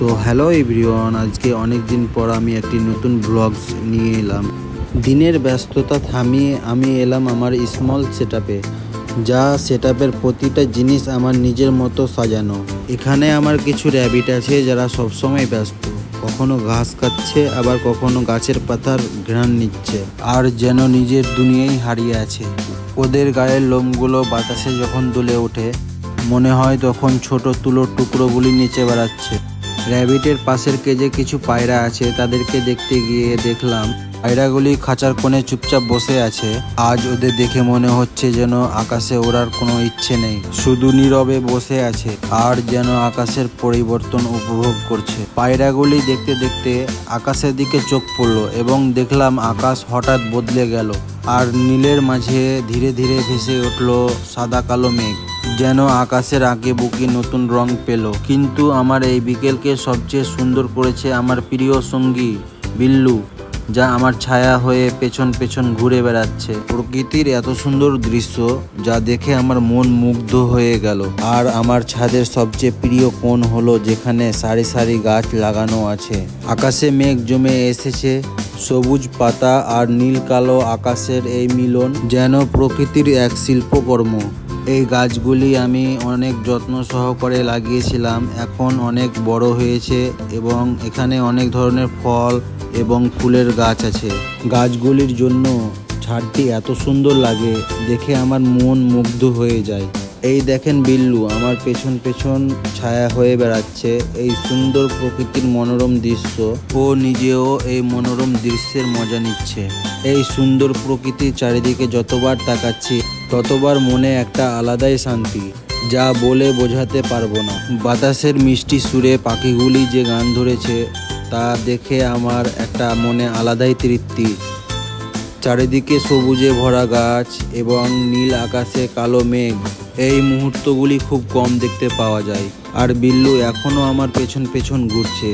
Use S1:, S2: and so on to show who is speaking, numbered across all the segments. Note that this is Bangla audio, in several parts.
S1: সো হ্যালো এভরিওয়ান, আজকে অনেক দিন পর আমি একটি নতুন ব্লগস নিয়ে এলাম। দিনের ব্যস্ততা থামিয়ে আমি এলাম আমার স্মল সেটআপে, যা সেটআপের প্রতিটা জিনিস আমার নিজের মতো সাজানো। এখানে আমার কিছু র্যাবিট আছে যারা সবসময় ব্যস্ত, কখনো ঘাস খাচ্ছে আবার কখনো গাছের পাতার ঘ্রাণ নিচ্ছে, আর যেন নিজের দুনিয়ায় হারিয়ে আছে। ওদের গায়ের লোমগুলো বাতাসে যখন দুলে ওঠে মনে হয় তখন ছোট তুলোর টুকরোগুলি নিচে বেড়াচ্ছে। র্যাবিটের পাশের কেজে কিছু পায়রা আছে, তাদেরকে দেখতে গিয়ে দেখলাম পায়রাগুলি খাঁচার কোণে চুপচাপ বসে আছে। আজ ওদের দেখে মনে হচ্ছে যেন আকাশে ওড়ার কোনো ইচ্ছে নেই, শুধু নীরবে বসে আছে আর যেন আকাশের পরিবর্তন উপভোগ করছে। পায়রাগুলি দেখতে দেখতে আকাশের দিকে চোখ পড়লো এবং দেখলাম আকাশ হঠাৎ বদলে গেল, আর নীলের মাঝে ধীরে ধীরে ভেসে উঠলো সাদা কালো মেঘ, যেন আকাশের আঁকে বুকি নতুন রং পেল। কিন্তু আমার এই বিকেলকে সবচেয়ে সুন্দর করেছে আমার প্রিয় সঙ্গী বিল্লু, যা আমার ছায়া হয়ে পেছন পেছন ঘুরে বেড়াচ্ছে। প্রকৃতির এত সুন্দর দৃশ্য যা দেখে আমার মন মুগ্ধ হয়ে গেল। আর আমার ছাদের সবচেয়ে প্রিয় কোণ হলো যেখানে সারি সারি গাছ লাগানো আছে। আকাশে মেঘ জমে এসেছে, সবুজ পাতা আর নীল কালো আকাশের এই মিলন যেন প্রকৃতির এক শিল্পকর্ম। এই গাছগুলি আমি অনেক যত্ন সহকারে লাগিয়েছিলাম, এখন অনেক বড় হয়েছে এবং এখানে অনেক ধরনের ফল এবং ফুলের গাছ আছে। গাছগুলির জন্য ছাদটি এত সুন্দর লাগে, দেখে আমার মন মুগ্ধ হয়ে যায়। এই দেখেন বিল্লু আমার পেছন পেছন ছায়া হয়ে বেড়াচ্ছে এই সুন্দর প্রকৃতির মনোরম দৃশ্য। ও নিজেও এই মনোরম দৃশ্যের মজা নিচ্ছে। এই সুন্দর প্রকৃতির চারিদিকে যতবার তাকাচ্ছি ততবার মনে একটা আলাদাই শান্তি, যা বলে বোঝাতে পারবো না। বাতাসের মিষ্টি সুরে পাখিগুলি যে গান ধরেছে তা দেখে আমার একটা মনে আলাদাই তৃপ্তি। চারিদিকে সবুজে ভরা গাছ এবং নীল আকাশে কালো মেঘ, এই মুহূর্তগুলি খুব কম দেখতে পাওয়া যায়। আর বিল্লু এখনও আমার পেছন পেছন ঘুরছে।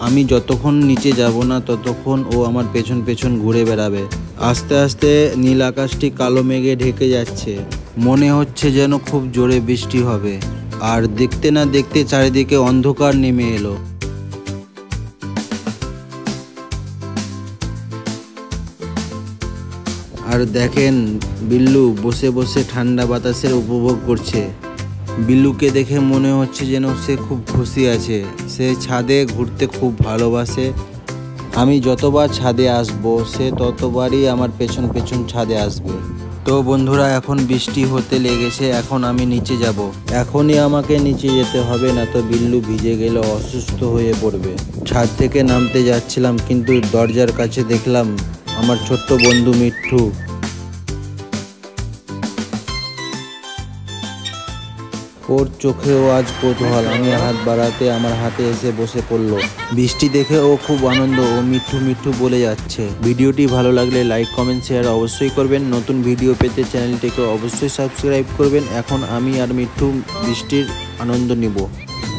S1: আমি যতক্ষণ নিচে যাব না ততক্ষণ ও আমার পেছন পেছন ঘুরে বেড়াবে। আস্তে আস্তে নীল আকাশটি কালো মেঘে ঢেকে যাচ্ছে, মনে হচ্ছে যেন খুব জোরে বৃষ্টি হবে। আর দেখতে না দেখতে চারিদিকে অন্ধকার নেমে এলো। আর দেখেন বিল্লু বসে বসে ঠান্ডা বাতাসের উপভোগ করছে। বিল্লুকে দেখে মনে হচ্ছে যেন সে খুব খুশি আছে। সে ছাদে ঘুরতে খুব ভালোবাসে। আমি যতবার ছাদে আসবো সে ততবারই আমার পেছন পেছন ছাদে আসবে। তো বন্ধুরা, এখন বৃষ্টি হতে লেগেছে, এখন আমি নিচে যাব। এখনই আমাকে নিচে যেতে হবে, না তো বিল্লু ভিজে গেলে অসুস্থ হয়ে পড়বে। ছাদ থেকে নামতে যাচ্ছিলাম কিন্তু দরজার কাছে দেখলাম আমার ছোট্ট বন্ধু মিঠু। ওর চোখেও আজ কৌতূহল। আমি হাত বাড়াতে আমার হাতে এসে বসে পড়লো। বৃষ্টি দেখে ও খুব আনন্দ, ও মিঠু মিঠু বলে যাচ্ছে। ভিডিওটি ভালো লাগলে লাইক কমেন্ট শেয়ার অবশ্যই করবেন। নতুন ভিডিও পেতে চ্যানেলটিকে অবশ্যই সাবস্ক্রাইব করবেন। এখন আমি আর মিঠু বৃষ্টির আনন্দ নিব।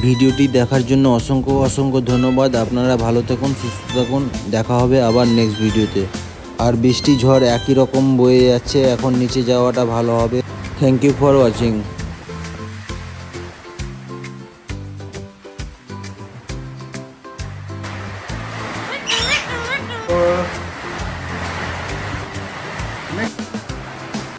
S1: ভিডিওটি দেখার জন্য অসংখ্য অসংখ্য ধন্যবাদ। আপনারা ভালো থাকুন, সুস্থ থাকুন। দেখা হবে আবার নেক্সট ভিডিওতে। আর বৃষ্টি ঝড় একই রকম বয়ে যাচ্ছে, এখন নিচে যাওয়াটা ভালো হবে। Thank you for watching.